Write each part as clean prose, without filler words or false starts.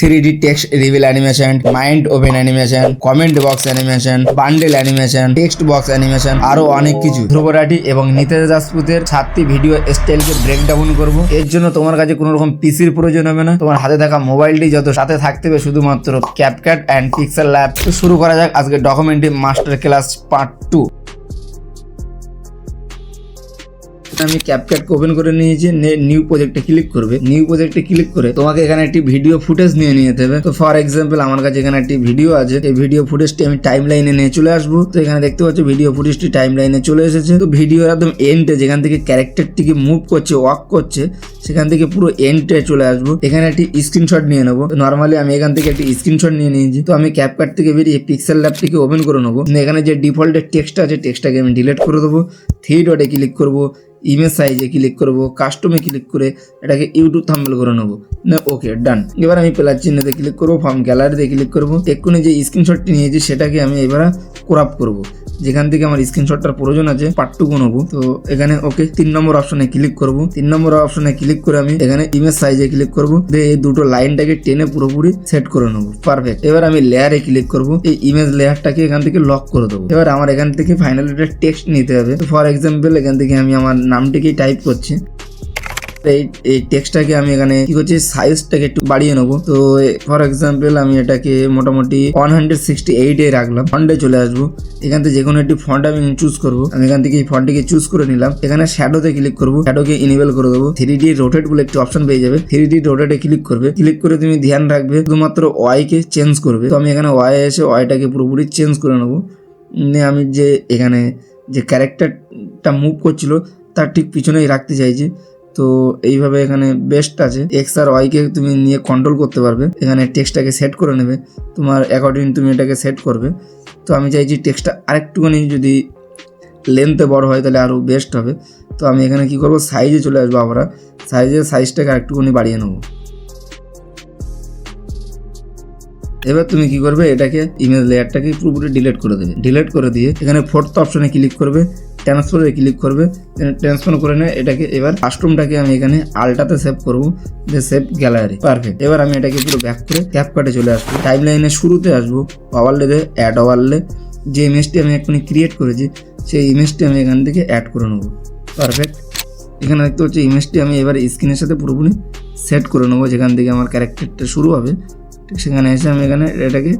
3D text reveal animation, mind open animation, comment box animation, bundle animation, text box animation, আরো অনেক কিছু। ধ্রুবরাটি এবং Nitesh দাসপুতের 7টি video স্টাইলকে breakdown করব। এর জন্য তোমার কাছে কোনো রকম পিসির প্রয়োজন হবে না, তোমার হাতে থাকা মোবাইলটি যত সাথে থাকতে হবে শুধুমাত্র ক্যাপকাট অ্যান্ড পিক্সেল ল্যাব। তো শুরু করা যাক আজকে ডকুমেন্টারি মাস্টার ক্লাস পার্ট 2। আমি ক্যাপকাটকে ওপেন করে নিয়েছি, নিউ প্রজেক্টে ক্লিক করবে। নিউ প্রজেক্টে ক্লিক করে তোমাকে এখানে একটি ভিডিও ফুটেজ নিয়ে নিতে হবে। তো ফর এক্সাম্পল আমার কাছে এখানে একটি ভিডিও আছে, এই ভিডিও ফুটেজটি আমি টাইম লাইনে নিয়ে চলে আসবো। তো এখানে দেখতে পাচ্ছ ভিডিও ফুটেজটি টাইম লাইনে চলে এসেছে। তো ভিডিও একদম এন্ডে যেখান থেকে ক্যারেক্টারটিকে মুভ করছে, ওয়াক করছে, সেখান থেকে পুরো এন্ডে চলে আসবো। এখানে একটি স্ক্রিনশট নিয়ে নেবো। নর্মালি আমি এখান থেকে একটি স্ক্রিনশট নিয়ে নিয়েছি। তো আমি ক্যাপকাট থেকে বেরিয়ে পিক্সেল ল্যাবটিকে ওপেন করে নেবো। এখানে যে ডিফল্টের টেক্সট আছে, টেক্সটটাকে আমি ডিলিট করে দেবো। 3 ডটে ক্লিক করবো, ইমেজ সাইজে ক্লিক করব, কাস্টমে ক্লিক করে এটাকে ইউটিউব থাম্বনেল করে নেবো। ওকে, ডান। এবার আমি প্লাস চিহ্নতে ক্লিক করবো, ফর্ম গ্যালারিতে ক্লিক করবো। এক্ষুনি যে স্ক্রিনশটটি নিয়েছি সেটাকে আমি এবার ক্রপ করব। যেখান থেকে আমার স্ক্রিনশটটার প্রয়োজন আছে পার্টটুকু নেবো। তো এখানে ওকে 3 নম্বর অপশনে ক্লিক করব। 3 নম্বর অপশনে ক্লিক করে আমি এখানে ইমেজ সাইজে ক্লিক করব। এই দুটো লাইনটাকে টেনে পুরোপুরি সেট করে নেবো। পারফেক্ট। এবার আমি লেয়ারে ক্লিক করব, এই ইমেজ লেয়ারটাকে এখান থেকে লক করে দেবো। এবার আমার এখান থেকে ফাইনালি একটা টেক্সট নিতে হবে। ফর এক্সাম্পল এখান থেকে আমি আমার নামটিকেই টাইপ করছি। এই টেক্সটটাকে আমি এখানে কি করছি, সাইজটাকে একটু বাড়িয়ে নেবো। তো ফর এক্সাম্পল আমি এটাকে মোটামুটি 168 রাখলাম। ফন্টে চলে আসবো, এখান থেকে যে কোনো একটি ফন্ট আমি চুজ করবো। আমি এখান থেকে এই ফন্টটিকে চুজ করে নিলাম। এখানে শ্যাডোতে ক্লিক করবো, শ্যাডোকে ইনেবল করে দেবো। 3D রোটেট বলে একটি অপশন পেয়ে যাবে, 3D রোটেটে ক্লিক করবে। ক্লিক করে তুমি ধ্যান রাখবে শুধুমাত্র ওয়াই কে চেঞ্জ করবে। তো আমি এখানে ওয়াই এসে ওয়াইটাকে পুরোপুরি চেঞ্জ করে নেবো। আমি যে এখানে যে ক্যারেক্টারটা মুভ করছিল তার ঠিক পিছনেই রাখতে চাইছি। তো এইভাবে এখানে বেস্ট আছে। এক্স আর ওয়াইকে তুমি নিয়ে কন্ট্রোল করতে পারবে। এখানে টেক্সটটাকে সেট করে নেবে, তোমার অ্যাকর্ডিং তুমি এটাকে সেট করবে। তো আমি চাইছি টেক্সটটা আরেকটুখানি যদি লেন্থে বড় হয় তাহলে আরও বেস্ট হবে। তো আমি এখানে কি করব, সাইজে চলে আসবো। আমরা সাইজটাকে আরেকটুখানি বাড়িয়ে নেবো। এবার তুমি কি করবে, এটাকে ইমেজ লেয়ারটাকে পুরোপুরি ডিলিট করে দেবে। ডিলিট করে দিয়ে এখানে 4th অপশনে ক্লিক করবে, ট্রান্সফারে ক্লিক করবে। ট্রান্সফার করে নিয়ে এটাকে এবার কাস্টমটাকে আমি এখানে আলটাতে সেভ করবো, যে সেভ গ্যালারি। পারফেক্ট। এবার আমি এটাকে পুরো ব্যাক করে ক্যাপকাটে চলে আসবো। টাইম লাইনের শুরুতে আসবো, ওভারলেতে অ্যাড ওভারলে। যে ইমেজটি আমি এখনই ক্রিয়েট করেছি সেই ইমেজটি আমি এখান থেকে অ্যাড করে নেবো। পারফেক্ট। এখানে দেখতে হচ্ছে ইমেজটি আমি এবার স্ক্রিনের সাথে পুরোপুরি সেট করে নেবো। যেখান থেকে আমার ক্যারেক্টারটা শুরু হবে ঠিক সেখানে এসে আমি এখানে এটাকে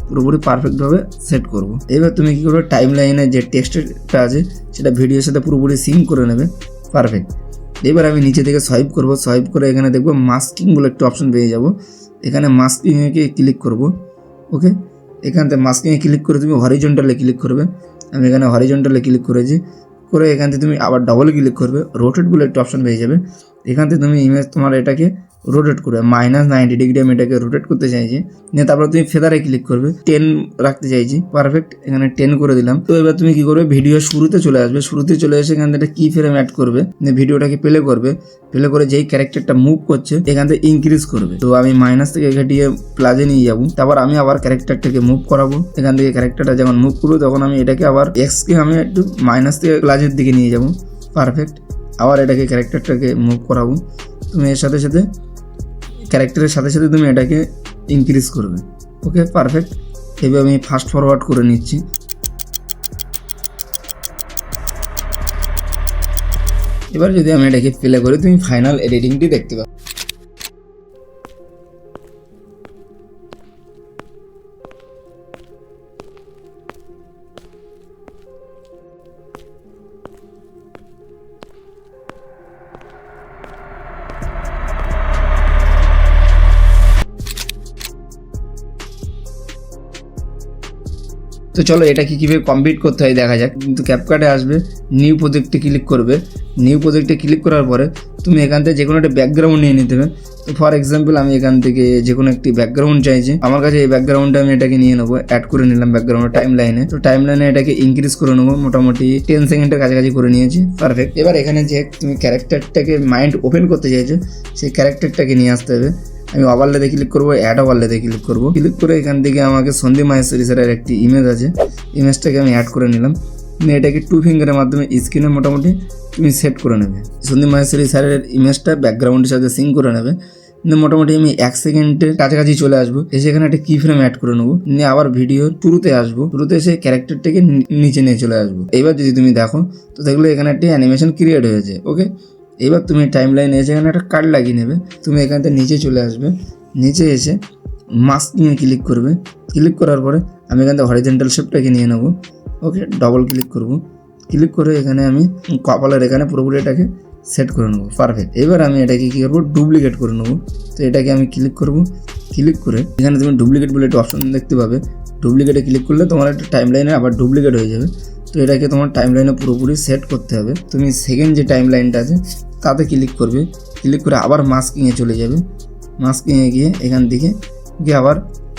পুরোপুরি পারফেক্টভাবে সেট করব। এবার তুমি কী করবে, টাইম লাইনে যে টেক্সটটা আছে সেটা ভিডিওর সাথে পুরোপুরি সিঙ্ক করে নেবে। পারফেক্ট। এবার আমি নিচে থেকে সোয়াইপ করব, সোয়াইপ করে এখানে দেখবো মাস্কিং বলে একটা অপশন পেয়ে যাব। এখানে মাস্কিংয়ে ক্লিক করব। ওকে, এখান থেকে মাস্কিংয়ে ক্লিক করে তুমি হরিজন্টালে ক্লিক করবে। আমি এখানে হরিজন্টালে ক্লিক করেছি। করে এখান থেকে তুমি আবার ডবল ক্লিক করবে, রোটেট বলে একটা অপশন পেয়ে যাবে। এখান থেকে তুমি ইমেজ তোমার এটাকে রোটেট করবে, -90 ডিগ্রি আমি এটাকে রোটেট করতে চাইছি। নিয়ে তারপর তুমি ফেদারে ক্লিক করবে, 10 রাখতে চাইছি। পারফেক্ট। এখানে 10 করে দিলাম। তো এবার তুমি কি করবে, ভিডিও শুরুতে চলে আসবে। শুরুতে চলে এসে এখান থেকে কি ফ্রেম অ্যাড করবে, ভিডিওটাকে প্লে করবে। প্লে করে যেই ক্যারেক্টারটা মুভ করছে এখান থেকে ইনক্রিজ করবে। তো আমি মাইনাস থেকে ঘটিয়ে প্লাসে নিয়ে যাবো। তারপর আমি আবার ক্যারেক্টারটাকে মুভ করাবো। এখান থেকে ক্যারেক্টারটা যখন মুভ করবো তখন আমি এটাকে আবার এক্সকে আমি একটু মাইনাস থেকে প্লাসের দিকে নিয়ে যাবো। পারফেক্ট। আবার এটাকে ক্যারেক্টারটাকে মুভ করাবো। তুমি এর সাথে সাথে ক্যারেক্টারের সাথে সাথে তুমি এটাকে ইনক্রিজ করবে। ওকে, পারফেক্ট। এবার আমি ফাস্ট ফরওয়ার্ড করে নিচ্ছি। এবার যদি আমি এটাকে প্লে করি তুমি ফাইনাল এডিটিংটি দেখতে পাবে। তো চলো এটাকে কীভাবে কমপ্লিট করতে হয় দেখা যাক। কিন্তু ক্যাপকাটে আসবে, নিউ প্রজেক্টে ক্লিক করবে। নিউ প্রজেক্টে ক্লিক করার পরে তুমি এখান থেকে যে কোনো একটা ব্যাকগ্রাউন্ড নিয়ে নিতে হবে। তো ফর এক্সাম্পল আমি এখান থেকে যে কোনো একটি ব্যাকগ্রাউন্ড চাইছি। আমার কাছে এই ব্যাকগ্রাউন্ডটা আমি এটাকে নিয়ে নেবো, অ্যাড করে নিলাম ব্যাকগ্রাউন্ড টাইম লাইনে। তো টাইম লাইনে এটাকে ইনক্রিজ করে নেবো, মোটামুটি 10 সেকেন্ডের কাছাকাছি করে নিয়েছি। পারফেক্ট। এবার এখানে যে তুমি ক্যারেক্টারটাকে মাইন্ড ওপেন করতে চাইছো সেই ক্যারেক্টারটাকে নিয়ে আসতে হবে। আমি ওভারলেতে ক্লিক করবো, অ্যাড ওভারলেতে ক্লিক করবো। ক্লিক করে এখান থেকে আমাকে সন্দীপ মাহেশ্বরী স্যারের একটি ইমেজ আছে, ইমেজটাকে আমি অ্যাড করে নিলাম। তুমি এটাকে 2 ফিঙ্গারের মাধ্যমে স্ক্রিনে মোটামুটি তুমি সেট করে নেবে। সন্দীপ মাহেশ্বরী স্যারের ইমেজটা ব্যাকগ্রাউন্ডের সাথে সিঙ্ক করে নেবে। মোটামুটি আমি 1 সেকেন্ডের কাছাকাছি চলে আসবো, এসে এখানে একটা কি ফ্রেম অ্যাড করে নেবো, নিয়ে আবার ভিডিওর শুরুতে আসবো, শুরুতে এসে ক্যারেক্টারটাকে নিচে নিয়ে চলে আসবো। এবার যদি তুমি দেখো তো দেখলে এখানে একটা অ্যানিমেশন ক্রিয়েট হয়েছে। ওকে, এবার তুমি টাইম লাইনে এসে এখানে একটা কার্ড লাগিয়ে নেবে। তুমি এখান থেকে নিচে চলে আসবে, নিচে এসে মাস্কিংয়ে ক্লিক করবে। ক্লিক করার পরে আমি এখান থেকে হরিজেন্টাল শেপটাকে নিয়ে নেবো। ওকে, ডবল ক্লিক করব, ক্লিক করে এখানে আমি কপালের এখানে পুরোপুরি এটাকে সেট করে নেবো। পারফেক্ট। এবার আমি এটাকে কী করবো, ডুপ্লিকেট করে নেবো। তো এটাকে আমি ক্লিক করব, ক্লিক করে এখানে তুমি ডুপ্লিকেট বলে একটা অপশন দেখতে পাবে। ডুপ্লিকেটে ক্লিক করলে তোমার একটা টাইম লাইনে আবার ডুপ্লিকেট হয়ে যাবে। তো এটাকে তোমার টাইম লাইনে পুরোপুরি সেট করতে হবে। তুমি সেকেন্ড যে টাইম লাইনটা আছে তাতে ক্লিক করবে, ক্লিক করে আবার মাস্কিংয়ে চলে যাবে। মাস্কিংয়ে গিয়ে এখান থেকে গিয়ে আবার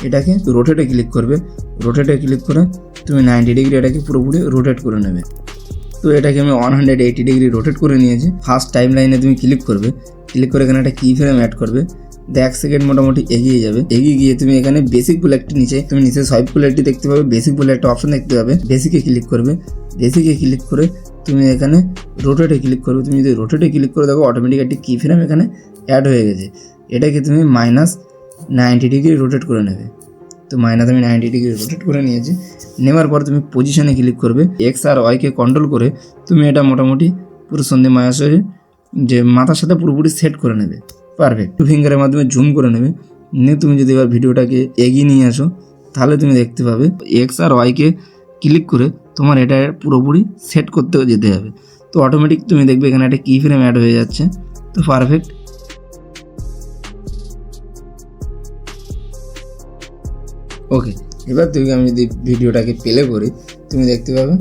এটাকে রোটেটে ক্লিক করবে। রোটেটে ক্লিক করে তুমি 90 ডিগ্রি এটাকে পুরোপুরি রোটেট করে নেবে। তো এটাকে আমি 180 ডিগ্রি রোটেট করে নিয়েছি। ফার্স্ট টাইম লাইনে তুমি ক্লিক করবে, ক্লিক করে এখানে একটা কি ফ্রেম অ্যাড করবে। 1 সেকেন্ড মোটামুটি এগিয়ে যাবে। এগিয়ে গিয়ে তুমি এখানে বেসিক বলে একটি তুমি নিচে সোয়াইপ বলে একটি দেখতে পাবে, বেসিক বলে একটা অপশন দেখতে পাবে। বেসিকে ক্লিক করবে, বেসিকে ক্লিক করে তুমি এখানে রোটেটে ক্লিক করবে। তুমি যদি রোটেটে ক্লিক করে দেখো অটোমেটিক একটি কি ফ্রেম এখানে অ্যাড হয়ে গেছে। এটাকে তুমি -90 ডিগ্রি রোটেট করে নেবে। তো আমি 90 ডিগ্রি রোটেট করে নিয়েছি। নেওয়ার পর তুমি পজিশনে ক্লিক করবে, এক্স আর ওয়াইকে কন্ট্রোল করে তুমি এটা মোটামুটি পুরো সন্ধে মায়াসের যে মাথার সাথে পুরোপুরি সেট করে নেবে। পারফেক্ট। ফিঙ্গারের মাধ্যমে জুম করে নেবে। নিয়ে তুমি যদি এবার ভিডিওটাকে এগিয়ে নিয়ে আসো তাহলে তুমি দেখতে পাবে এক্স আর ওয়াইকে ক্লিক করে তোমার এটা পুরোপুরি সেট করতে যেতে হবে। তো অটোমেটিক তুমি দেখবে এখানে একটা কি ফ্রেম অ্যাড হয়ে যাচ্ছে। তো পারফেক্ট। ওকে, এবার আমি যদি ভিডিওটাকে প্লে করি তুমি দেখতে পাবে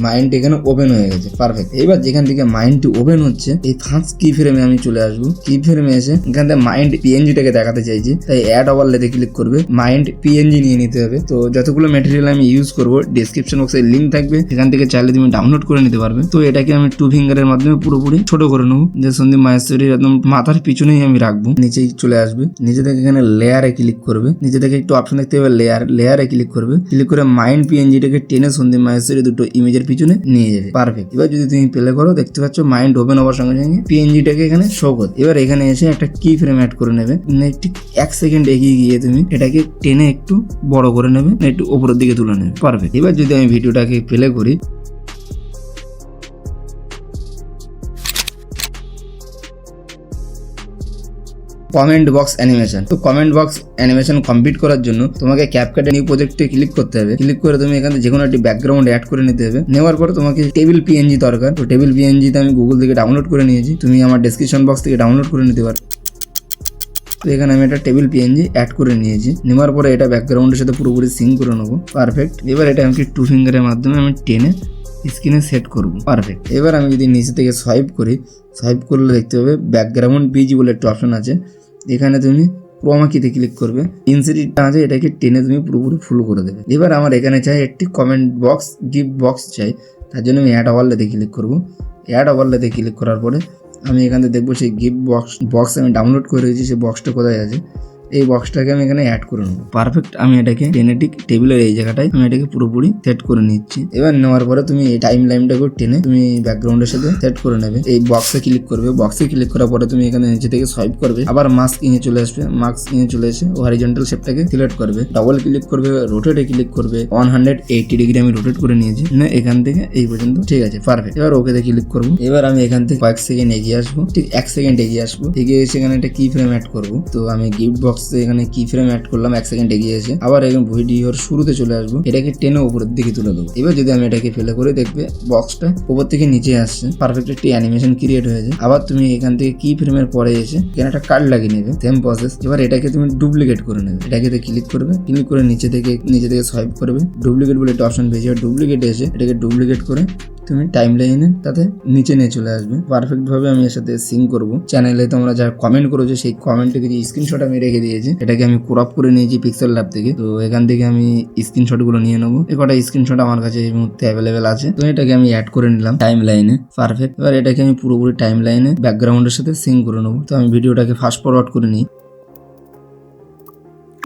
মাইন্ড এখানে ওপেন হয়ে গেছে। পারফেক্ট। এবার যেখান থেকে মাইন্ডটি ওপেন হচ্ছে এই ফার্স্ট কি ফ্রেমে আমি চলে আসবো। কি ফ্রেমে এসে এখান থেকে মাইন্ড পিএনজিটাকে দেখাতে চাইছি, তাই অ্যাড ওভারলেতে ক্লিক করবে। মাইন্ড পিএনজি নিয়ে নিতে হবে। তো যতগুলো ম্যাটেরিয়াল আমি ইউজ করবো ডিসক্রিপশন বক্সে লিঙ্ক থাকবে, সেখান থেকে চাইলে তুমি ডাউনলোড করে নিতে পারবে। তো এটাকে আমি 2 ফিঙ্গারের মাধ্যমে পুরোপুরি ছোট করে নেবো, যে সন্দীপ মাহেশ্বরীর একদম মাথার পিছনেই আমি রাখবো। নিচেই চলে আসবে, নিচে থেকে এখানে লেয়ারে ক্লিক করবে। নিচে থেকে একটু অপশন দেখতে পাবে লেয়ারে ক্লিক করবে। ক্লিক করে মাইন্ড পিএনজিটাকে টেনে সন্দীপ মাহেশ্বরী দুটো ইমেজের পিছনে নিয়ে যাবে। পারফেক্ট। এবার যদি তুমি প্লে করো দেখতে পাচ্ছ মাইন্ড ওপেন হওয়ার সঙ্গে সঙ্গে পিএনজিটাকে এখানে শো করবে। এবার এখানে এসে একটা কি ফ্রেম অ্যাড করে নেবে। ঠিক 1 সেকেন্ড এগিয়ে গিয়ে তুমি এটাকে টেনে একটু বড় করে নেবে, একটু উপরের দিকে তুলে নেবে। পারফেক্ট। এবার যদি আমি ভিডিওটাকে প্লে করি কমেন্ট বক্স অ্যানিমেশন। তো কমেন্ট বক্স অ্যানিমেশন কমপ্লিট করার জন্য তোমাকে ক্যাপকাটে নিউ প্রজেক্টে ক্লিক করতে হবে। ক্লিক করে তুমি এখানে যে কোনো একটি ব্যাকগ্রাউন্ড অ্যাড করে নিতে হবে। নেওয়ার পরে তোমাকে টেবিল পিএনজি দরকার। তো টেবিল পিএনজিতে আমি গুগল থেকে ডাউনলোড করে নিয়েছি, তুমি আমার ডেসক্রিপশন বক্স থেকে ডাউনলোড করে নিতে পারো। তো এখানে আমি একটা টেবিল পিএনজি অ্যাড করে নিয়েছি। নেওয়ার পরে এটা ব্যাকগ্রাউন্ডের সাথে পুরোপুরি সিঙ্ক করে নেবো। পারফেক্ট। এবার এটা আমি 2 ফিঙ্গারের মাধ্যমে আমি টেনে স্ক্রিনে সেট করব। পারফেক্ট। এবার আমি যদি নিচে থেকে সোয়াইপ করি, সোয়াইপ করলে দেখতে পাবে ব্যাকগ্রাউন্ড বিজি বলে একটা অপশন আছে। এখানে তুমি ক্রোমা কিতে ক্লিক করবে, ইনসেরিটটা আছে এটাকে টেনে তুমি পুরোপুরি ফুল করে দেবে। এবার আমার এখানে চাই একটি কমেন্ট বক্স গিফট বক্স চাই, তার জন্য আমি অ্যাড ওভারলেতে ক্লিক করব। অ্যাড ওভারলেতে ক্লিক করার পরে আমি এখানে দেখবো সেই গিফট বক্স আমি ডাউনলোড করে রেখেছি, সেই বক্সটা কোথায় আছে। এই বক্সটাকে আমি এখানে অ্যাড করে নেবো। পারফেক্ট। আমি এটাকে টেনে ঠিক টেবিলের এই জায়গাটায় আমি এটাকে পুরোপুরি সেট করে নিচ্ছি। এবার নেওয়ার পরে তুমি এই টাইম লাইনটাকে টেনে তুমি ব্যাকগ্রাউন্ডের সাথে সেট করে নেবে। এই বক্সে ক্লিক করবে, বক্সে ক্লিক করার পরে তুমি এখানে নিচে থেকে সোয়াইপ করবে, আবার মাস্কিং এ চলে আসবে। মাস্কিং এ চলে এসে হরিজন্টাল শেপটাকে সিলেক্ট করবে, ডাবল ক্লিক করবে, রোটেটে ক্লিক করবে। 180 ডিগ্রি আমি রোটেট করে নিয়েছি, না এখান থেকে এই পর্যন্ত। ঠিক আছে, পারফেক্ট। এবার ওকে তে ক্লিক করবো। এবার আমি এখান থেকে কয়েক সেকেন্ড এগিয়ে আসবো, ঠিক 1 সেকেন্ড এগিয়ে আসবো। এগিয়ে এসে এখানে একটা কি ফ্রেম অ্যাড করবো। তো আমি গিফট বক্সে এখানে কি ফ্রেম অ্যাড করলাম, 1 সেকেন্ড এগিয়ে এসে আবার এখানে ভিডিওর শুরুতে চলে আসবো, এটাকে টেনে উপরের দিকে তুলে দেবো। এবার যদি আমি এটাকে ফেলে করে দেখবে বক্সটা উপর থেকে নিচে আসছে, পারফেক্ট একটি অ্যানিমেশন ক্রিয়েট হয়েছে। আবার তুমি এখান থেকে কি ফ্রেমের পরে এসে এখানে একটা কার্ড লাগিয়ে নেবে, সেম প্রসেস। এবার এটাকে তুমি ডুপ্লিকেট করে নেবে, এটাকে ক্লিক করবে, ক্লিক করে নিচে থেকে সোয়াইপ করবে, ডুপ্লিকেট বলে একটা অপশন পেয়েছে, ডুপ্লিকেট এসে এটাকে ডুপ্লিকেট করে তুমি টাইম লাইনে তাতে নিচে নিয়ে চলে আসবে। পারফেক্ট ভাবে আমি এর সাথে সিঙ্ক করবো। চ্যানেলে তোমরা যা কমেন্ট করেছো সেই কমেন্টে কিছু স্ক্রিনশট আমি রেখে দিয়েছি, এটাকে আমি ক্রপ করে নিয়েছি পিক্সেল ল্যাব থেকে। তো এখান থেকে আমি স্ক্রিনশট গুলো নিয়ে নেবো। এই কটা স্ক্রিনশট আমার কাছে এই মুহূর্তে অ্যাভেলেবেল আছে। তো এটাকে আমি অ্যাড করে নিলাম টাইম লাইনে। পারফেক্ট। এবার এটাকে আমি পুরোপুরি টাইম লাইনে ব্যাকগ্রাউন্ডের সাথে সিঙ্ক করে নেবো। তো আমি ভিডিওটাকে ফাস্ট ফরওয়ার্ড করে নিই।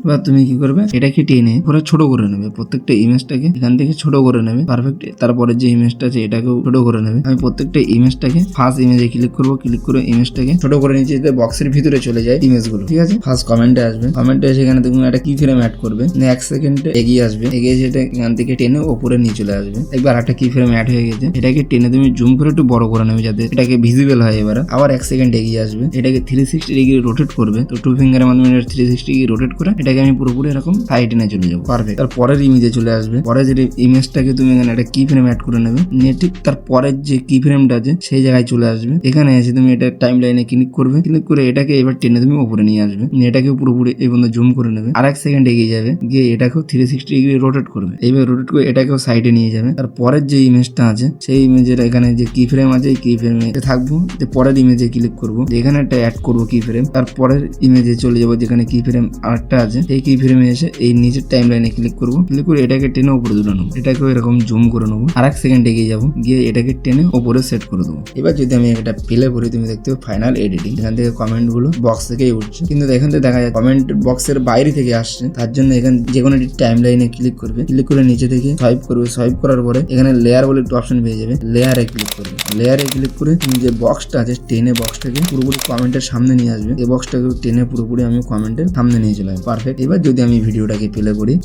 এবার তুমি কি করবে, এটাকে টেনে পুরো ছোট করে নেবে, প্রত্যেকটা ইমেজটাকে এখান থেকে ছোট করে নেবে। পারফেক্ট। তারপরে যে ইমেজটা আছে এটাকেও ছোট করে নেবে। আমি প্রত্যেকটা ইমেজটাকে ফার্স্ট ইমেজে ক্লিক করবো, ক্লিক করে ইমেজটাকে ছোট করে নিচে বক্সের ভিতরে চলে যায় ইমেজগুলো, ঠিক আছে। ফার্স্ট কমেন্টে আসবে, কমেন্টে এসে এখানে তুমি একটা কি ফ্রেম অ্যাড করবে, 1 সেকেন্ডে এগিয়ে আসবে, এগিয়ে এসে এটা এখান থেকে টেনে ওপরে নিয়ে চলে আসবে। একবার একটা কি ফ্রেম অ্যাড হয়ে গেছে, এটাকে টেনে তুমি জুম করে একটু বড় করে নেবে যাতে এটাকে ভিজিবল হয়। এবার আবার 1 সেকেন্ড এগিয়ে আসবে, এটাকে 360 ডিগ্রি রোটেট করবে। তো 2 ফিঙ্গারের মাধ্যমে 360 ডিগ্রি রোটেট করে এটাকে আমি পুরোপুরি এরকম সাইডে নিয়ে চলে যাবো। পারফেক্ট। তার পরের ইমেজে চলে আসবে, পরে যে ইমেজটাকে তুমি এখানে একটা কি ফ্রেম অ্যাড করে নেবে, নিয়ে ঠিক তার পরের যে কি ফ্রেমটা আছে সেই জায়গায় চলে আসবে। এখানে এসে তুমি এটা টাইম লাইনে ক্লিক করবে, ক্লিক করে এটাকে এবার টেনে তুমি উপরে নিয়ে আসবে, নিয়ে এটাকে পুরোপুরি এই পর্যন্ত জুম করে নেবে। আর 1 সেকেন্ড এগিয়ে যাবে, গিয়ে এটাকেও 360 ডিগ্রি রোটেট করবে। এইভাবে রোটেট করে এটাকেও সাইডে নিয়ে যাবে। তার পরের যে ইমেজটা আছে সেই ইমেজের এখানে যে কি ফ্রেম আছে এই কি ফ্রেমে থাকবো, যে পরের ইমেজে ক্লিক করবো, এখানে একটা অ্যাড করবো কি ফ্রেম। তার পরের ইমেজে চলে যাবো যেখানে কি ফ্রেম আরেকটা আছে, এই কি ফ্রেমে এসে এই নিচের টাইম লাইনে ক্লিক করবো, ক্লিক করে এটাকে টেনে উপরে তুলে নেবো, এটাকেও এরকম জুম করে নেবো। আর 1 সেকেন্ড এগিয়ে যাবো, গিয়ে এটাকে টেনে উপরে সেট করে দেবো। এবার যদি আমি এটা প্লে করি তুমি দেখতে পাবে ফাইনাল এডিটিং, এখান থেকে কমেন্ট গুলো বক্স থেকেই উঠছে, কিন্তু এখান থেকে দেখা যায় কমেন্ট বক্সের বাইরে থেকে আসছে। তার জন্য এখানে যে কোনো একটি টাইম লাইনে ক্লিক করবে, ক্লিক করে নিচে থেকে সোয়াইপ করবে, সোয়াইপ করার পরে এখানে লেয়ার বলে একটা অপশন পেয়ে যাবে, লেয়ারে ক্লিক করবে। লেয়ারে ক্লিক করে তুমি যে বক্সটা আছে টেনে বক্সটাকে পুরোপুরি কমেন্টের সামনে নিয়ে আসবে, এই বক্সটাকে টেনে পুরোপুরি আমি কমেন্টের সামনে নিয়ে চলে আসবো। পারফেক্ট। এবার যদি আমি ভিডিওটাকে প্লে করি,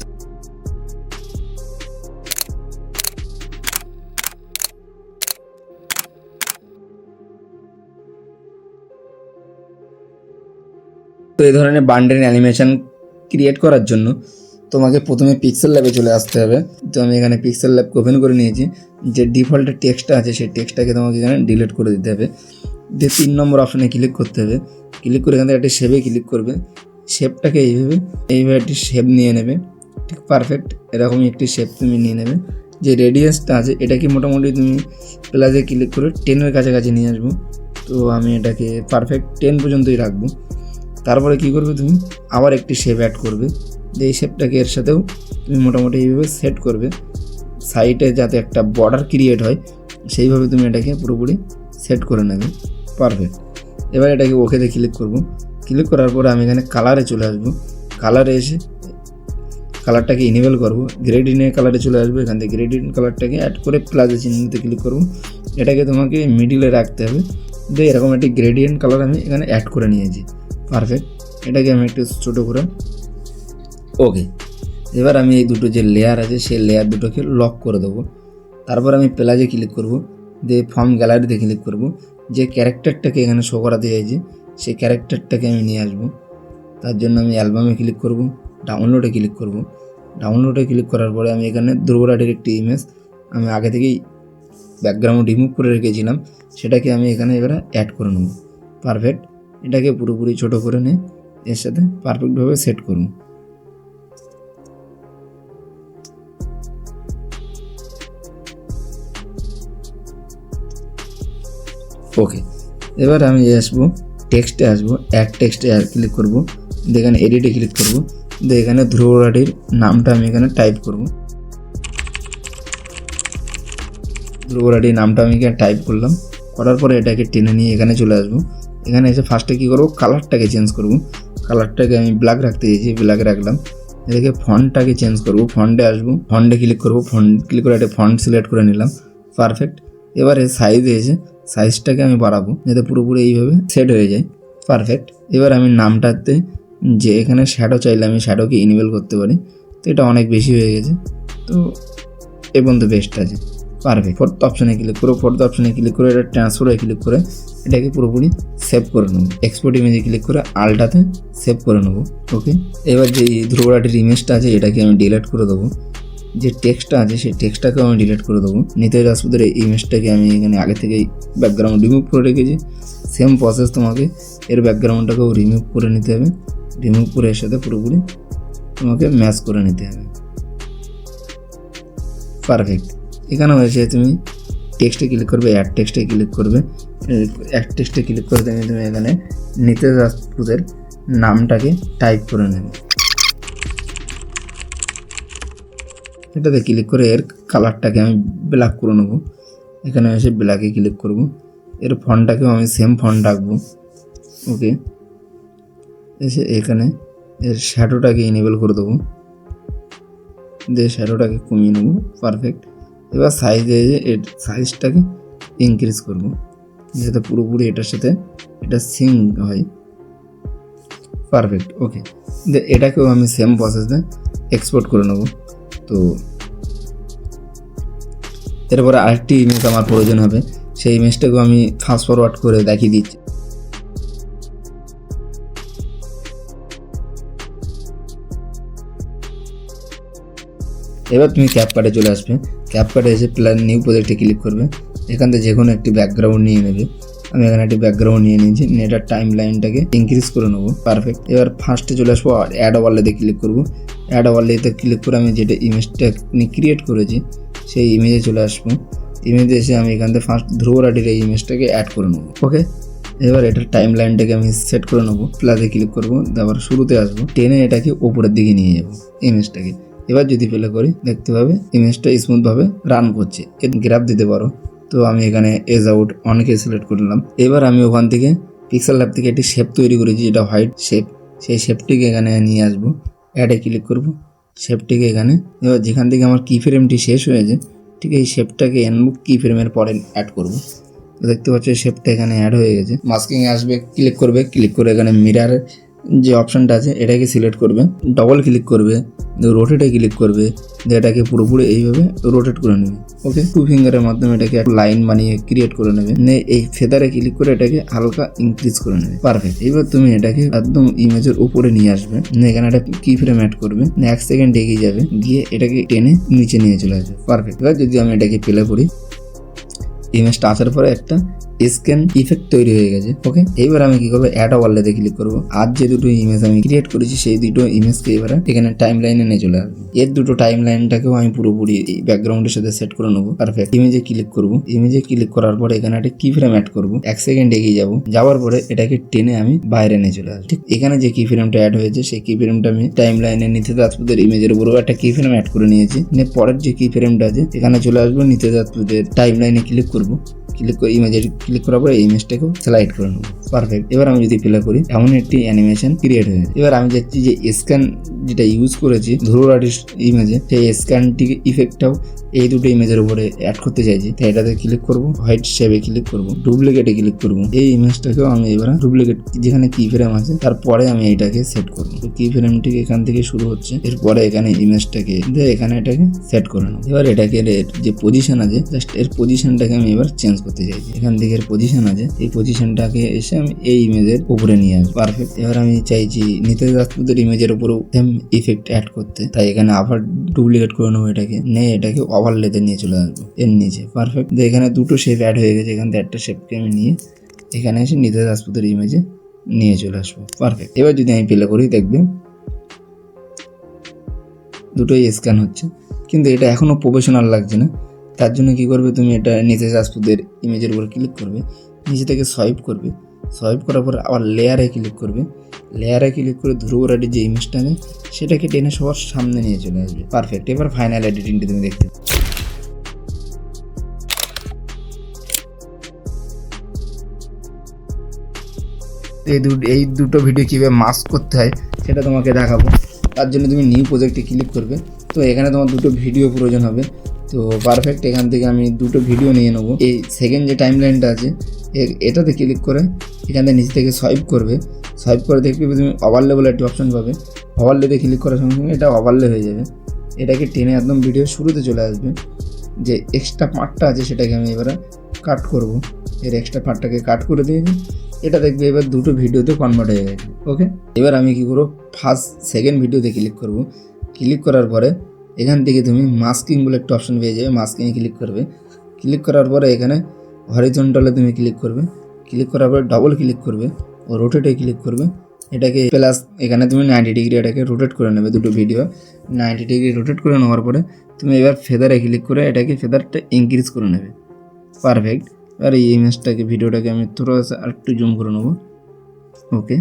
তো এই ধরনের বান্ডেল অ্যানিমেশন ক্রিয়েট করার জন্য তোমাকে প্রথমে পিক্সেল ল্যাবে চলে আসতে হবে। তো আমি এখানে পিক্সেল ল্যাব ওপেন করে নিয়েছি, যে ডিফল্টের টেক্সটটা আছে সেই টেক্সটটাকে তোমাকে এখানে ডিলিট করে দিতে হবে। দিয়ে 3 নম্বর অপশানে ক্লিক করতে হবে, ক্লিক করে এখান থেকে একটা শেপে ক্লিক করবে, শেপটাকে এইভাবে একটি শেপ নিয়ে নেবে, ঠিক পারফেক্ট এরকমই একটি শেপ তুমি নিয়ে নেবে। যে রেডিয়াসটা আছে এটাকে মোটামুটি তুমি প্লাসে ক্লিক করে 10-এর কাছাকাছি নিয়ে আসবো। তো আমি এটাকে পারফেক্ট 10 পর্যন্তই রাখবো। তারপরে কি করবে, তুমি আবার একটি শেপ অ্যাড করবে, যে এই শেপটাকে এর সাথেও তুমি মোটামুটি এইভাবে সেট করবে, সাইডে যাতে একটা বর্ডার ক্রিয়েট হয় সেইভাবে তুমি এটাকে পুরোপুরি সেট করে নেবে। পারফেক্ট। এবার এটাকে ওকেতে ক্লিক করব, ক্লিক করার পরে আমি এখানে কালারে চলে আসবো, কালারে এসে কালারটাকে ইনেবল করবো, গ্রেডিয়েন্ট কালারে চলে আসবো, এখান থেকে গ্রেডিয়েন্ট কালারটাকে অ্যাড করে প্লাসের চিহ্নতে ক্লিক করবো, এটাকে তোমাকে মিডিলে রাখতে হবে। দিয়ে এরকম একটি গ্রেডিয়েন্ট কালার আমি এখানে অ্যাড করে নিয়েছি। পারফেক্ট। এটাকে আমি একটু ছোটো করে ওকে। এবার আমি এই দুটো যে লেয়ার আছে সেই লেয়ার দুটোকে লক করে দেবো। তারপর আমি প্লাসে ক্লিক করব, দিয়ে ফর্ম গ্যালারিতে ক্লিক করব, যে ক্যারেক্টারটাকে এখানে শো করাতে চাইছি সেই ক্যারেক্টারটাকে আমি নিয়ে আসবো। তার জন্য আমি অ্যালবামে ক্লিক করব, ডাউনলোডে ক্লিক করব, ডাউনলোডে ক্লিক করার পরে আমি এখানে দুর্গারাটির একটি ইমেজ আমি আগে থেকেই ব্যাকগ্রাউন্ড রিমুভ করে রেখেছিলাম, সেটাকে আমি এখানে এবারে অ্যাড করে নেব। পারফেক্ট। এটাকে পুরোপুরি ছোটো করে নিয়ে এর সাথে পারফেক্টভাবে সেট করুন। ওকে। এবার আমি আসবো টেক্সটে, আসবো অ্যাড টেক্সটে ক্লিক করব, এখানে এডিটে ক্লিক করব, এখানে ধ্রুবরাটির নামটা আমি এখানে টাইপ করব, ধ্রুবরাটির নামটা আমি এখানে টাইপ করলাম। করার পরে এটাকে টেনে নিয়ে এখানে চলে আসবো। এখানে এসে ফার্স্টে কী করবো, কালারটাকে চেঞ্জ করব, কালারটাকে আমি ব্ল্যাক রাখতে চাইছি, ব্ল্যাক রাখলাম। এদিকে ফন্টটাকে চেঞ্জ করব, ফন্টে আসবো, ফন্টে ক্লিক করব, ফন্ট ক্লিক করে একটা ফন্ট সিলেক্ট করে নিলাম। পারফেক্ট। এবারে সাইজে এসে সাইজটাকে আমি বাড়াবো যাতে পুরোপুরি এইভাবে সেট হয়ে যায়। পারফেক্ট। এবার আমি নামটাতে যে এখানে শ্যাডো চাইলে আমি শ্যাডোকে ইনেবল করতে পারি, তো এটা অনেক বেশি হয়ে গেছে, তো এ পর্যন্ত বেস্ট আছে। পারফেক্ট। ফোর্থ অপশানে ক্লিক করো, ফোর্থ অপশানে ক্লিক করে এটা ট্রান্সফারে ক্লিক করে এটাকে পুরোপুরি সেভ করে নেবো। এক্সপোর্ট ইমেজে ক্লিক করে আলটাতে সেভ করে নেবো। ওকে। এবার যে ধ্রুবরাটির ইমেজটা আছে এটাকে আমি ডিলিট করে দেবো, যে টেক্সটটা আছে সেই টেক্সটটাকেও আমি ডিলিট করে দেবো। নিতাই রাজপুতের এই ইমেজটাকে আমি এখানে আগে থেকেই ব্যাকগ্রাউন্ড রিমুভ করে রেখেছি, সেম প্রসেস তোমাকে এর ব্যাকগ্রাউন্ডটাকেও রিমুভ করে নিতে হবে, রিমুভ করে এর সাথে পুরোপুরি তোমাকে ম্যাচ করে নিতে হবে। পারফেক্ট। এখানে হয়েছে তুমি টেক্সটে ক্লিক করবে, অ্যাড টেক্সটে ক্লিক করবে, অ্যাড টেক্সটে ক্লিক করে তুমি এখানে নিতাই রাজপুতের নামটাকে টাইপ করে নেবে। এটাতে ক্লিক করে এর কালারটাকে আমি ব্ল্যাক করে নেবো, এখানে এসে ব্ল্যাকে ক্লিক করব, এর ফন্টটাকেও আমি সেম ফন্ট রাখবো। ওকে। এসে এখানে এর শ্যাডোটাকে ইনেবল করে দেবো, দিয়ে শ্যাডোটাকে কমিয়ে নেবো। পারফেক্ট। এবার সাইজে এর সাইজটাকে ইনক্রিজ করব যাতে পুরোপুরি এটার সাথে এটা সিঙ্ক হয়। পারফেক্ট। ওকে, এটাকেও আমি সেম প্রসেসে এক্সপোর্ট করে নেব। তো এরপরে আরেকটি ইমেজ আমার প্রয়োজন হবে, সেই ইমেজটাকেও আমি ফাস্ট ফরওয়ার্ড করে দেখিয়ে দিচ্ছি। এবার তুমি ক্যাপকাটে চলে আসবে, ক্যাপকাটে এসে প্ল্যান নিউ প্রজেক্টে ক্লিক করবে, এখান থেকে যে কোনো একটি ব্যাকগ্রাউন্ড নিয়ে নেবে। আমি এখানে একটি ব্যাকগ্রাউন্ড নিয়ে নিয়েছি, এটার টাইম লাইনটাকে ইনক্রিজ করে নেবো। পারফেক্ট। এবার ফার্স্টে চলে আসবো, অ্যাড ওভারলেতে ক্লিক করবো। অ্যাড ওভারলেতে ক্লিক করে আমি যেটা ইমেজটা ক্রিয়েট করেছি সেই ইমেজে চলে আসবো। ইমেজে এসে আমি এখান থেকে ফার্স্ট ধ্রুবরাটির এই ইমেজটাকে অ্যাড করে নেবো। ওকে, এবার এটার টাইম লাইনটাকে আমি সেট করে নেবো। প্লাসে ক্লিক করবো, তারপর শুরুতে আসবো, টেনে এটাকে ওপরের দিকে নিয়ে যাবো ইমেজটাকে। এবার যদি প্লে করি দেখতে পাবে ইমেজটা স্মুথভাবে রান করছে। গ্রাফ দিতে পারো, তো আমি এখানে এজ আউট অনেকে সিলেক্ট করলাম। এবার আমি ওখান থেকে পিক্সেল ল্যাব থেকে একটি শেপ তৈরি করেছি, যেটা হোয়াইট শেপ। সেই শেপটিকে এখানে নিয়ে আসবো, অ্যাডে ক্লিক করব, শেপটিকে এখানে। এবার যেখান থেকে আমার কি ফ্রেমটি শেষ হয়েছে ঠিক এই শেপটাকে এনবুক কি ফ্রেমের পরে অ্যাড করব। দেখতে পাচ্ছ শেপটা এখানে অ্যাড হয়ে গেছে। মাস্কিংয়ে আসবে, ক্লিক করবে, ক্লিক করে এখানে মিরার যে অপশানটা আছে এটাকে সিলেক্ট করবে, ডবল ক্লিক করবে, রোটেটে ক্লিক করবে, এটাকে পুরোপুরি এইভাবে রোটেট করে নেবে। ওকে, টু ফিঙ্গারের মাধ্যমে এটাকে একটা লাইন বানিয়ে ক্রিয়েট করে নেবে। এই ফেদারে ক্লিক করে এটাকে হালকা ইনক্রিজ করে নেবে। পারফেক্ট। এবার তুমি এটাকে একদম ইমেজের উপরে নিয়ে আসবে, এখানে একটা কি ফ্রেম অ্যাড করবে, 1 সেকেন্ড এগিয়ে যাবে, গিয়ে এটাকে টেনে নিচে নিয়ে চলে আসবে। পারফেক্ট। এবার যদি আমি এটাকে প্লে করি, ইমেজটা আসার পরে একটা স্ক্যান ইফেক্ট তৈরি হয়ে গেছে। ওকে, এইবার আমি কি করবো, অ্যাড ওভারলেতে ক্লিক করবো। আর যে দুটো ইমেজ আমি ক্রিয়েট করেছি সেই দুটো ইমেজকে এবারে এখানে টাইম লাইনে নিয়ে চলে আসবো। এর দুটো টাইম লাইনটাকেও আমি পুরোপুরি ব্যাকগ্রাউন্ডের সাথে সেট করে নেবো। পারফেক্ট। ইমেজে ক্লিক করবো, ইমেজে ক্লিক করার পরে এখানে একটা কি ফ্রেম অ্যাড করবো, 1 সেকেন্ড এগিয়ে যাবো, যাওয়ার পরে এটাকে টেনে আমি বাইরে নিয়ে চলে আসবো। ঠিক এখানে যে কি ফ্রেমটা অ্যাড হয়েছে সেই কি ফ্রেমটা আমি টাইম লাইনে নিতে রাজপুতের ইমেজের উপরেও একটা কি ফ্রেম অ্যাড করে নিয়েছি। পরের যে কি ফ্রেমটা আছে এখানে চলে আসবো, নিতে রাজপুতের টাইম লাইনে ক্লিক করবো, ক্লিক করে ইমেজে ক্লিক করার পরে এই ইমেজটাকেও সিলেক্ট করে নেবো। পারফেক্ট। এবার আমি যদি প্লে করি এমন একটি অ্যানিমেশন ক্রিয়েট হয়েছে। এবার আমি যাচ্ছি যে স্ক্যান যেটা ইউজ করেছি ধ্রুবরাটির ইমেজে, সেই স্ক্যানটি ইফেক্টটাও এই দুটো ইমেজের উপরে অ্যাড করতে চাইছি। তাই এটাতে ক্লিক করবো, হোয়াইট শেপে ক্লিক করবো, ডুপ্লিকেটে ক্লিক করবো। এই ইমেজটাকেও আমি এবার ডুপ্লিকেট যেখানে কি ফ্রেম আছে তারপরে আমি এইটাকে সেট করবো। তো কি ফ্রেমটি এখান থেকে শুরু হচ্ছে, এরপরে এখানে ইমেজটাকে এখানে এটাকে সেট করে নেবো। এবার এটাকে যে পজিশন আছে জাস্ট এর পজিশনটাকে আমি এবার চেঞ্জ করতে চাইছি। এখান থেকে এর পজিশন আছে, এই পজিশনটাকে এসে আমি এই ইমেজের উপরে নিয়ে আসবো। পারফেক্ট। এবার আমি চাইছি নিতে রাজপুতের ইমেজের উপরেও সেম ইফেক্ট অ্যাড করতে, তাই এখানে আবার ডুপ্লিকেট করে নেবো। এটাকে নিয়ে এটাকে ওভারলেতে নিয়ে চলে আসবো এর নিচে। পারফেক্ট। এখানে দুটো শেপ অ্যাড হয়ে গেছে, এখান থেকে একটা শেপকে আমি নিয়ে এখানে এসে নিতে রাজপুতের ইমেজে নিয়ে চলে আসবো। পারফেক্ট। এবার যদি আমি প্লে করি দেখবে দুটোই স্ক্যান হচ্ছে, কিন্তু এটা এখনো প্রফেশনাল লাগছে না। তার জন্য কি করবে, তুমি এটা নিচে রাজপুতের ইমেজের উপর ক্লিক করবে, নিচে থেকে সোয়াইপ করবে, সোয়াইপ করার পর আবার লেয়ারে ক্লিক করবে, লেয়ারে ক্লিক করে ধ্রুবরাটির যে ইমেজটা আছে সেটাকে টেনে সবার সামনে নিয়ে চলে আসবে। পারফেক্ট। এবার ফাইনাল এডিটিংটা তুমি দেখতে এই দুটো ভিডিও কীভাবে মাস্ক করতে হয় সেটা তোমাকে দেখাবো। তার জন্য তুমি নিউ প্রজেক্টে ক্লিক করবে। তো এখানে তোমার দুটো ভিডিও প্রয়োজন হবে। তো পারফেক্ট। এখান থেকে আমি দুটো ভিডিও নিয়ে নেবো। এই সেকেন্ড যে টাইম লাইনটা আছে এটাতে ক্লিক করে এখান থেকে নিচ থেকে সোয়াইপ করবে, সোয়াইপ করে দেখবে তুমি ওভারলে বলে একটি অপশন পাবে। ওভারলেতে ক্লিক করার সঙ্গে সঙ্গে এটা ওভারলে হয়ে যাবে। এটাকে টেনে একদম ভিডিও শুরুতে চলে আসবে। যে এক্সট্রা পার্টটা আছে সেটাকে আমি এবারে কাট করব। এর এক্সট্রা পার্টটাকে কাট করে দিয়েছি। এটা দেখবে এবার দুটো ভিডিওতে কনভার্ট হয়ে গেছে। ওকে, এবার আমি কী করবো, সেকেন্ড ভিডিওতে ক্লিক করব। ক্লিক করার পরে এখান থেকে তুমি মাস্কিং বলে একটা অপশন পেয়ে যাবে, মাস্কিংয়ে ক্লিক করবে। ক্লিক করার পরে এখানে হরিজন্টালে তুমি ক্লিক করবে, ক্লিক করার পরে ডবল ক্লিক করবে ও রোটেটে ক্লিক করবে। এটাকে প্লাস এখানে তুমি 90 ডিগ্রি এটাকে রোটেট করে নেবে। দুটো ভিডিও 90 ডিগ্রি রোটেট করে নেওয়ার পরে তুমি এবার ফেদারে ক্লিক করে এটাকে ফেদারটা ইনক্রিজ করে নেবে। পারফেক্ট। আর এই ইমেজটাকে ভিডিওটাকে আমি থোড়া আর একটু জুম করে নেবো। ওকে,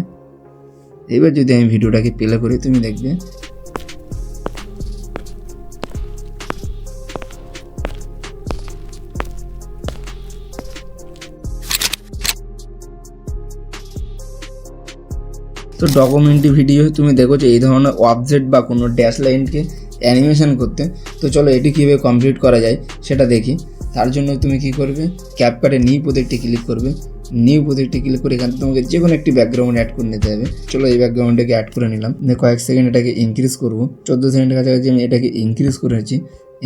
এবার যদি আমি ভিডিওটাকে প্লে করি তুমি দেখবে তো ডকুমেন্টারি ভিডিও তুমি দেখো যে এই ধরনের অবজেক্ট বা কোনো ড্যাশ লাইনকে অ্যানিমেশন করতে। তো চলো এটি কীভাবে কমপ্লিট করা যায় সেটা দেখি। তার জন্য তুমি কি করবে, ক্যাপকাটে নিউ প্রজেক্টে ক্লিক করবে। নিউ প্রজেক্টে ক্লিক করে এখানে তোমাকে যে কোনো একটি ব্যাকগ্রাউন্ড অ্যাড করে নিতে হবে। চলো এই ব্যাকগ্রাউন্ডটাকে অ্যাড করে নিলাম, কয়েক সেকেন্ড এটাকে ইনক্রিজ করবো। 14 সেকেন্ডের কাছাকাছি আমি এটাকে ইনক্রিজ করেছি।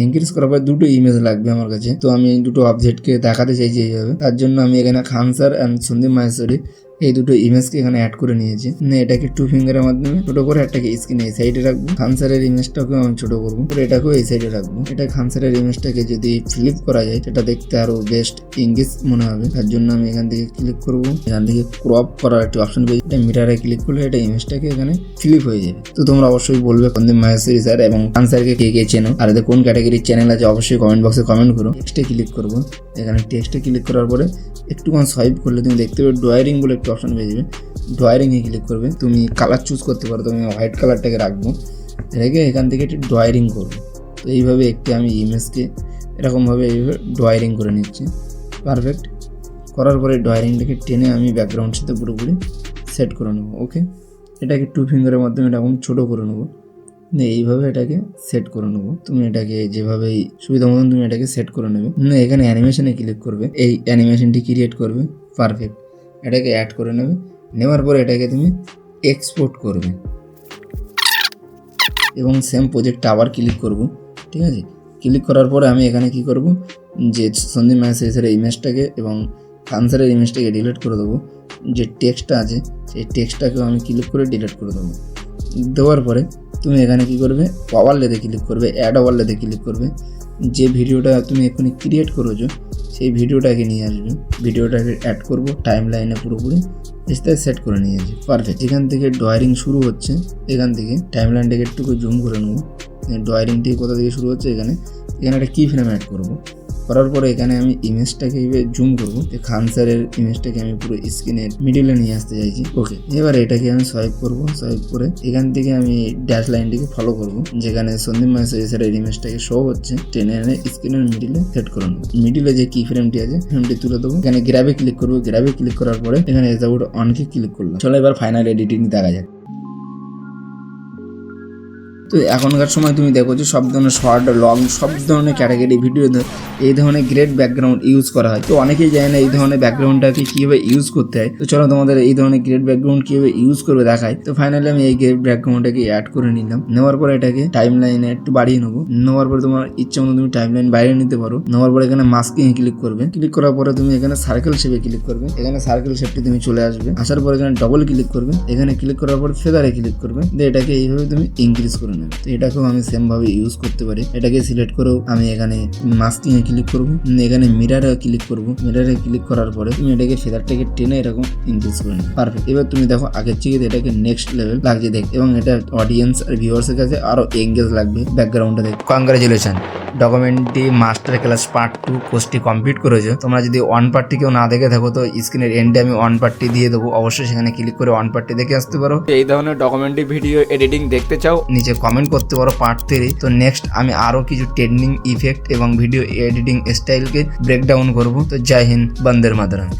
ইনক্রিজ করার পর দুটো ইমেজ লাগবে আমার কাছে। তো আমি এই দুটো অবজেক্টকে দেখাতে চাইছি এইভাবে। তার জন্য আমি এখানে খান স্যার অ্যান্ড সন্দীপ মাহেশ্বরী এই দুটো ইমেজকে এখানে অ্যাড করে নিয়েছি। এটাকে 2 ফিঙ্গারের মাধ্যমে ছোটো করে একটাকে স্ক্রিনে এই সাইডে রাখবো। খান স্যারের ইমেজটাকেও আমি ছোটো করবো, এটাকেও এই সাইডে রাখবো। এটা খান স্যারের ইমেজটাকে যদি ফ্লিপ করা যায় সেটা দেখতে আরো বেস্ট ইংলিশ মনে হবে। তার জন্য আমি এখান থেকে ক্লিক করবো, এখান থেকে ক্রপ করার একটি অপশন পেয়েছি। এটা মিরারে ক্লিক করলে এটা ইমেজটাকে এখানে ফ্লিপ হয়ে যাবে। তো তোমরা অবশ্যই বলবে সন্দীপ মাহেশ্বরী স্যার এবং খান স্যারকে কে কে চেনো, আর এদের কোন ক্যাটাগরির চ্যানেল আছে অবশ্যই কমেন্ট বক্সে কমেন্ট করো। টেক্সটে ক্লিক করবো, এখানে টেক্সটে ক্লিক করার পরে একটুখানি সোয়াইপ করলে তুমি দেখতে পাবে ড্রয়িং বলে একটু অপশন পেয়ে যাবে। ড্রয়িংয়ে ক্লিক করবে, তুমি কালার চুজ করতে পারো। তো আমি হোয়াইট কালারটাকে রাখবো, রেখে এখান থেকে একটি ড্রয়িং করবো। তো এইভাবে একটি আমি ইমেজকে এরকমভাবে এইভাবে ড্রয়িং করে নিচ্ছি। পারফেক্ট করার পরে ড্রয়িংটাকে টেনে আমি ব্যাকগ্রাউন্ড সাথে পুরোপুরি সেট করে নেবো। ওকে, এটাকে 2 ফিঙ্গারের মাধ্যমে এরকম ছোটো করে নেবো। এইভাবে এটাকে সেট করে নেবো। তুমি এটাকে যেভাবেই সুবিধা মতন তুমি এটাকে সেট করে নেবে। এখানে অ্যানিমেশনে ক্লিক করবে, এই অ্যানিমেশনটি ক্রিয়েট করবে। পারফেক্ট, এটাকে অ্যাড করে নেবে। নেওয়ার পরে এটাকে তুমি এক্সপোর্ট করবে এবং সেম প্রজেক্টটা আবার ক্লিক করব। ঠিক আছে, ক্লিক করার পরে আমি এখানে কি করব, যে সন্দীপ মাহেশ্বরী ইমেজটাকে এবং আনসারের ইমেজটাকে ডিলিট করে দেবো। যে টেক্সটটা আছে সেই টেক্সটটাকেও আমি ক্লিক করে ডিলিট করে দেবো। দেওয়ার পরে তুমি এখানে কি করবে, ওভারলেতে ক্লিক করবে, অ্যাড ওভারলেতে ক্লিক করবে। যে ভিডিওটা তুমি এক্ষুনি ক্রিয়েট করেছো সেই ভিডিওটাকে নিয়ে আসবে, ভিডিওটাকে অ্যাড করব টাইম লাইনে পুরোপুরি স্টাইল সেট করে নিয়ে আসবে। পারফেক্ট, এখান থেকে ড্রয়িং শুরু হচ্ছে, এখান থেকে টাইম লাইনটাকে একটু জুম করে নেবো। ড্রয়িংটি কোথা থেকে শুরু হচ্ছে, এখানে একটা কি ফ্রেম অ্যাড করবো। করার পরে এখানে আমি ইমেজটাকে জুম করবো। খান স্যারের ইমেজটাকে আমি পুরো স্ক্রিনের মিডিলে নিয়ে আসতে চাইছি। ওকে, এবার এটাকে আমি সোয়াইপ করবো। সোয়াইপ করে এখান থেকে আমি ড্যাশ লাইনটিকে ফলো করবো, যেখানে সন্দীপ মাহেশ্বরী স্যারের ইমেজটাকে শো হচ্ছে। টেনে এনে স্ক্রিনের মিডিলে সেট করে নেবো। মিডিলে যে কি ফ্রেমটি আছে ফ্রেমটি তুলে দেবো। এখানে গ্র্যাবে ক্লিক করবো। গ্র্যাবে ক্লিক করার পরে এখানে এজাউট অনকে ক্লিক করলাম। চলো এবার ফাইনাল এডিটিং দেখা যাক। তো এখনকার সময় তুমি দেখো যে সব ধরনের শর্ট, লং, সব ধরনের ক্যাটাগরি ভিডিওতে এই ধরনের গ্রেট ব্যাকগ্রাউন্ড ইউজ করা হয়। তো অনেকেই জানে না এই ধরনের ব্যাকগ্রাউন্ডটাকে কীভাবে ইউজ করতে হয়। তো চলো তোমাদের এই ধরনের গ্রেট ব্যাকগ্রাউন্ড কীভাবে ইউজ করবে দেখায়। তো ফাইনালি আমি এই গ্রেট ব্যাকগ্রাউন্ডটাকে অ্যাড করে নিলাম। নেওয়ার পরে এটাকে টাইম লাইনে একটু বাড়িয়ে নেবো। নেওয়ার পরে তোমার ইচ্ছা মতো তুমি টাইম লাইন বাইরে নিতে পারো। নেওয়ার পরে এখানে মাস্কিং ক্লিক করবে। ক্লিক করার পরে তুমি এখানে সার্কেল শেপে ক্লিক করবে। এখানে সার্কেল শেপটি তুমি চলে আসবে। আসার পরে এখানে ডবল ক্লিক করবে। এখানে ক্লিক করার পর ফেদারে ক্লিক করবে। এটাকে এইভাবে তুমি ইনক্রিজ করে নেবে। তো এটাকেও আমি সেম ভাবে ইউজ করতে পারি। এটাকে সিলেক্ট করেও আমি এখানে মাস্কিং এ ক্লিক করব, এখানে মিরারে ক্লিক করব। মিরারে ক্লিক করার পরে তুমি এটাকে ফেদারটাকে টেনে এরকম ইনক্রিজ করে নেবে। পারফেক্ট, এবার তুমি দেখো আগের থেকে এটাকে নেক্সট লেভেল লাগছে দেখ, এবং এটা অডিয়েন্স আর ভিউয়ার্স এর কাছে আরো এঙ্গেজ লাগবে। ব্যাকগ্রাউন্ডটা দেখ। কংগ্রাচুলেশন, ডকুমেন্টটি মাস্টার ক্লাস পার্ট 2 কোর্সটি কমপ্লিট করেছো। তোমরা যদি 1 পার্টটি কেউ না দেখে থাকো তো স্ক্রিনের এন্ডে আমি 1 পার্টটি দিয়ে দেবো, অবশ্যই সেখানে ক্লিক করে 1 পার্টটি দেখে আসতে পারো। এই ধরনের ডকুমেন্টারি ভিডিও এডিটিং দেখতে চাও, নিচে কমেন্ট করতে পারো পার্ট 3। তো নেক্সট আমি আরো কিছু ট্রেন্ডিং ইফেক্ট এবং ভিডিও এডিটিং স্টাইলকে ব্রেকডাউন করব। তো জয় হিন্দ, বন্দে মাতরম।